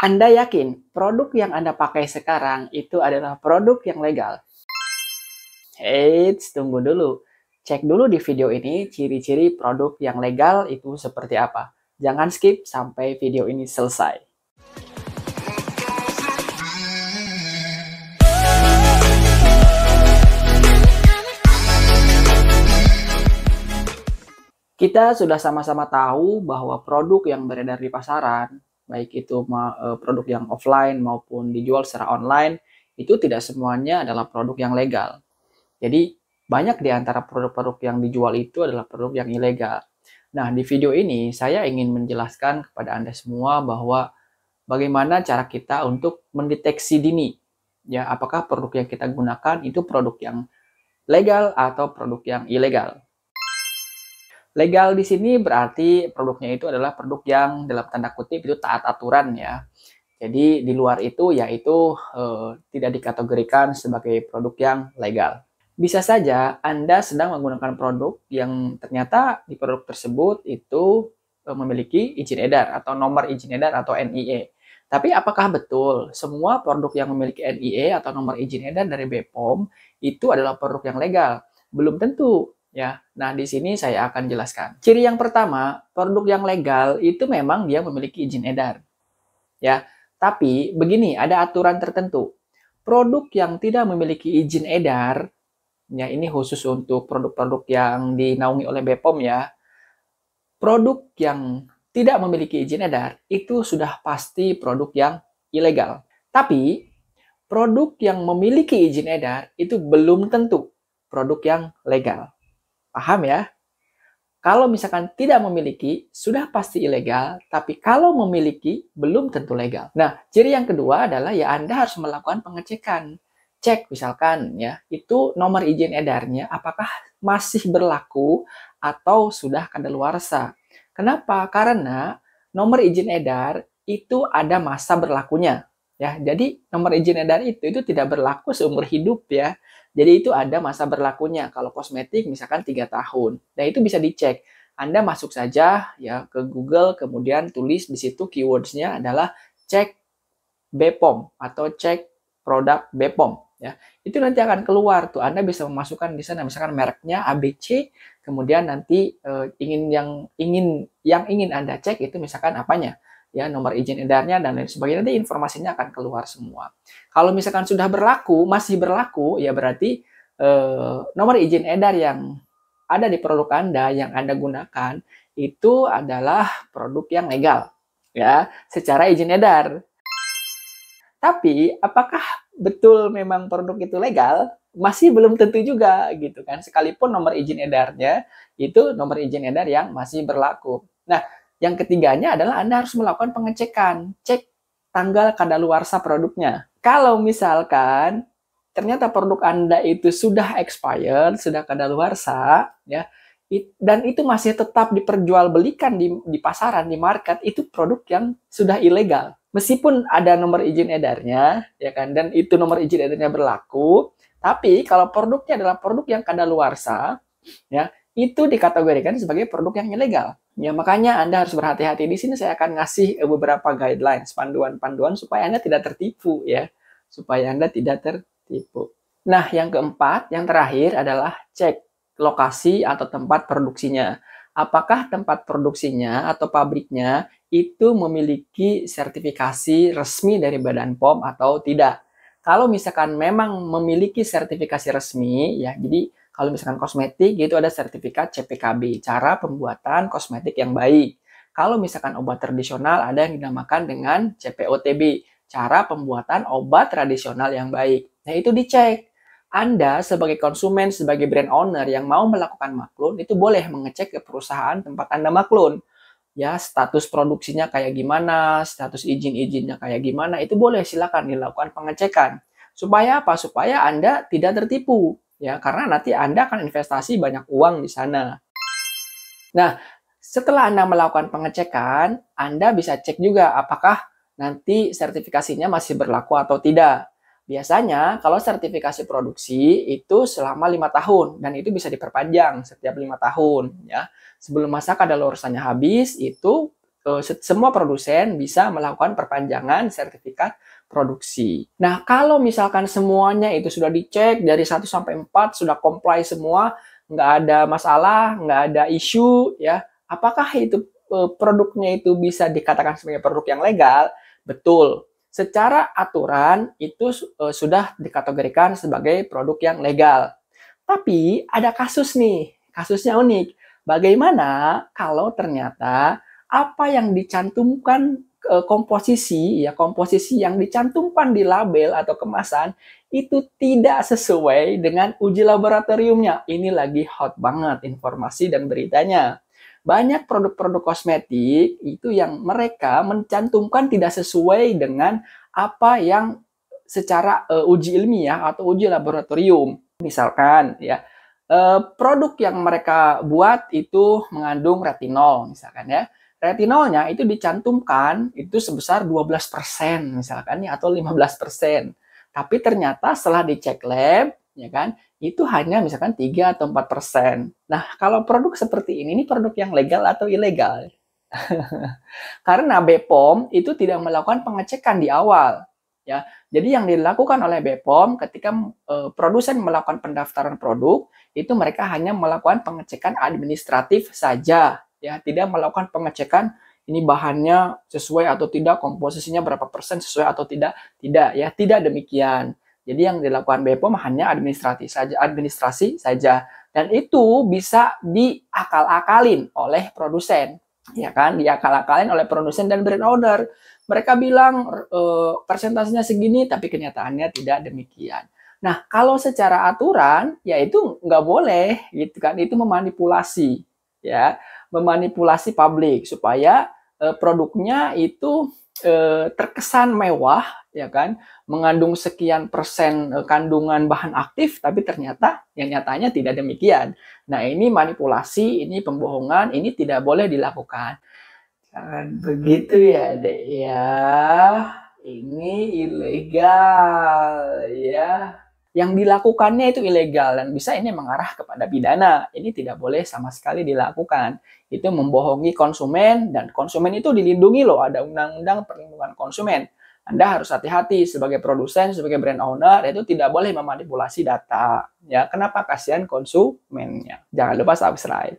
Anda yakin produk yang Anda pakai sekarang itu adalah produk yang legal? Eits, tunggu dulu. Cek dulu di video ini ciri-ciri produk yang legal itu seperti apa. Jangan skip sampai video ini selesai. Kita sudah sama-sama tahu bahwa produk yang beredar di pasaran, baik itu produk yang offline maupun dijual secara online, itu tidak semuanya adalah produk yang legal. Jadi, banyak di antara produk-produk yang dijual itu adalah produk yang ilegal. Nah, di video ini saya ingin menjelaskan kepada Anda semua bahwa bagaimana cara kita untuk mendeteksi dini, ya, apakah produk yang kita gunakan itu produk yang legal atau produk yang ilegal. Legal di sini berarti produknya itu adalah produk yang dalam tanda kutip itu taat aturan ya. Jadi di luar itu yaitu tidak dikategorikan sebagai produk yang legal. Bisa saja Anda sedang menggunakan produk yang ternyata di produk tersebut itu memiliki izin edar atau nomor izin edar atau NIE. Tapi apakah betul semua produk yang memiliki NIE atau nomor izin edar dari BPOM itu adalah produk yang legal? Belum tentu. Ya, nah di sini saya akan jelaskan. Ciri yang pertama, produk yang legal itu memang dia memiliki izin edar. Ya, tapi begini, ada aturan tertentu. Produk yang tidak memiliki izin edar, ya ini khusus untuk produk-produk yang dinaungi oleh BPOM ya. Produk yang tidak memiliki izin edar itu sudah pasti produk yang ilegal. Tapi produk yang memiliki izin edar itu belum tentu produk yang legal. Paham ya? Kalau misalkan tidak memiliki, sudah pasti ilegal, tapi kalau memiliki, belum tentu legal. Nah, ciri yang kedua adalah ya Anda harus melakukan pengecekan. Cek misalkan ya, itu nomor izin edarnya apakah masih berlaku atau sudah kadaluarsa. Kenapa? Karena nomor izin edar itu ada masa berlakunya. Ya, jadi nomor izin edar itu tidak berlaku seumur hidup ya. Jadi itu ada masa berlakunya. Kalau kosmetik misalkan 3 tahun. Nah, itu bisa dicek. Anda masuk saja ya ke Google, kemudian tulis di situ keywords-nya adalah cek BPOM atau cek produk BPOM ya. Itu nanti akan keluar tuh. Anda bisa memasukkan di sana misalkan mereknya ABC, kemudian nanti yang ingin Anda cek itu misalkan apanya? Ya, nomor izin edarnya dan lain sebagainya, nanti informasinya akan keluar semua. Kalau misalkan sudah berlaku, masih berlaku, ya berarti nomor izin edar yang ada di produk Anda yang Anda gunakan itu adalah produk yang legal, ya, secara izin edar. Tapi apakah betul memang produk itu legal? Masih belum tentu juga gitu kan. Sekalipun nomor izin edarnya itu nomor izin edar yang masih berlaku. Nah, yang ketiganya adalah Anda harus melakukan pengecekan, cek tanggal kadaluarsa produknya. Kalau misalkan ternyata produk Anda itu sudah expired, sudah kadaluarsa, ya, dan itu masih tetap diperjualbelikan di pasaran, di market, itu produk yang sudah ilegal. Meskipun ada nomor izin edarnya, ya kan, dan itu nomor izin edarnya berlaku, tapi kalau produknya adalah produk yang kadaluarsa, ya, itu dikategorikan sebagai produk yang ilegal. Ya, makanya Anda harus berhati-hati. Di sini saya akan ngasih beberapa guidelines, panduan-panduan supaya Anda tidak tertipu ya. Supaya Anda tidak tertipu. Nah, yang keempat, yang terakhir adalah cek lokasi atau tempat produksinya. Apakah tempat produksinya atau pabriknya itu memiliki sertifikasi resmi dari Badan POM atau tidak. Kalau misalkan memang memiliki sertifikasi resmi, ya, jadi kalau misalkan kosmetik, itu ada sertifikat CPKB, cara pembuatan kosmetik yang baik. Kalau misalkan obat tradisional, ada yang dinamakan dengan CPOTB, cara pembuatan obat tradisional yang baik. Nah, itu dicek. Anda sebagai konsumen, sebagai brand owner yang mau melakukan maklun, itu boleh mengecek ke perusahaan tempat Anda maklun. Ya, status produksinya kayak gimana, status izin-izinnya kayak gimana, itu boleh silakan dilakukan pengecekan. Supaya apa? Supaya Anda tidak tertipu. Ya, karena nanti Anda akan investasi banyak uang di sana. Nah, setelah Anda melakukan pengecekan, Anda bisa cek juga apakah nanti sertifikasinya masih berlaku atau tidak. Biasanya kalau sertifikasi produksi itu selama 5 tahun dan itu bisa diperpanjang setiap 5 tahun ya. Sebelum masa kadaluarsanya habis itu semua produsen bisa melakukan perpanjangan sertifikat produksi. Nah, kalau misalkan semuanya itu sudah dicek dari 1 sampai 4 sudah comply semua, nggak ada masalah, nggak ada isu, ya, apakah itu produknya itu bisa dikatakan sebagai produk yang legal? Betul. Secara aturan itu sudah dikategorikan sebagai produk yang legal. Tapi ada kasus nih, kasusnya unik. Bagaimana kalau ternyata apa yang dicantumkan komposisi yang dicantumkan di label atau kemasan itu tidak sesuai dengan uji laboratoriumnya. Ini lagi hot banget informasi dan beritanya. Banyak produk-produk kosmetik itu yang mereka mencantumkan tidak sesuai dengan apa yang secara uji ilmiah atau uji laboratorium. Misalkan ya, produk yang mereka buat itu mengandung retinol misalkan ya. Retinolnya itu dicantumkan itu sebesar 12% misalkan ya, atau 15%. Tapi ternyata setelah dicek lab, ya kan, itu hanya misalkan 3 atau 4%. Nah, kalau produk seperti ini produk yang legal atau ilegal? Karena BPOM itu tidak melakukan pengecekan di awal. Ya, jadi yang dilakukan oleh BPOM ketika produsen melakukan pendaftaran produk, itu mereka hanya melakukan pengecekan administratif saja, ya, tidak melakukan pengecekan ini bahannya sesuai atau tidak, komposisinya berapa persen sesuai atau tidak, ya, tidak demikian. Jadi yang dilakukan BPOM hanya administrasi saja, dan itu bisa diakal-akalin oleh produsen, ya kan, diakal-akalin oleh produsen dan brand owner. Mereka bilang persentasenya segini, tapi kenyataannya tidak demikian. Nah, kalau secara aturan, ya itu nggak boleh, gitu kan? Itu memanipulasi, ya, memanipulasi publik supaya produknya itu terkesan mewah, ya kan? Mengandung sekian persen kandungan bahan aktif, tapi ternyata yang nyatanya tidak demikian. Nah, ini manipulasi, ini pembohongan, ini tidak boleh dilakukan. Jangan begitu ya, Dek ya. Ini ilegal ya. Yang dilakukannya itu ilegal dan bisa ini mengarah kepada pidana. Ini tidak boleh sama sekali dilakukan. Itu membohongi konsumen dan konsumen itu dilindungi loh, ada undang-undang perlindungan konsumen. Anda harus hati-hati sebagai produsen, sebagai brand owner, itu tidak boleh memanipulasi data. Ya, kenapa? Kasihan konsumennya. Jangan lupa subscribe.